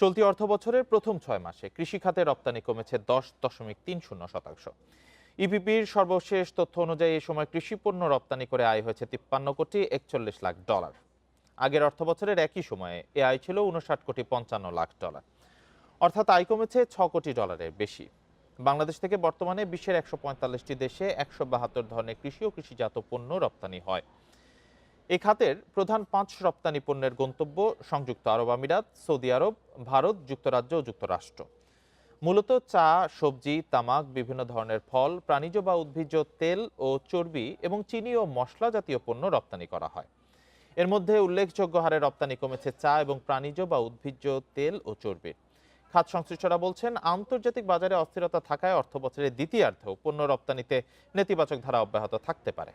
চলতি অর্থবছরের প্রথম ৬ মাসে কৃষি খাতে রপ্তানি কমেছে 10.30%। ইপিপির সর্বশেষ তথ্য অনুযায়ী এই সময় কৃষি পণ্য রপ্তানি করে আয় হয়েছে $53.41 কোটি। আগের অর্থবছরের একই সময়ে এ আয় ছিল $59.55 কোটি। অর্থাৎ আয় কমেছে $6 কোটি বেশি। বাংলাদেশ থেকে বর্তমানে বিশ্বের ১৪৫টি দেশে ১৭২ ধরনের কৃষি ও কৃষিজাত পণ্য রপ্তানি হয়। এই খাতের প্রধান ৫ রপ্তানি পণ্যের গন্তব্য সংযুক্ত আরব আমিরাত, সৌদি আরব, ভারত, যুক্তরাজ্য ও যুক্তরাষ্ট্র। মূলত চা, সবজি, তামাক, বিভিন্ন ধরনের ফল, প্রাণীজ বা উদ্ভিজ্জ তেল ও চর্বি এবং চিনি ও মশলা জাতীয় পণ্য রপ্তানি করা হয়। এর মধ্যে উল্লেখযোগ্য হারে রপ্তানি কমেছে চা এবং প্রাণীজ বা উদ্ভিজ্জ তেল ও চর্বি। খাত সংশ্লিষ্টরা বলছেন, আন্তর্জাতিক বাজারে অস্থিরতা থাকায় অর্থবছরের দ্বিতীয়ার্ধেও পণ্য রপ্তানিতে নেতিবাচক ধারা অব্যাহত থাকতে পারে।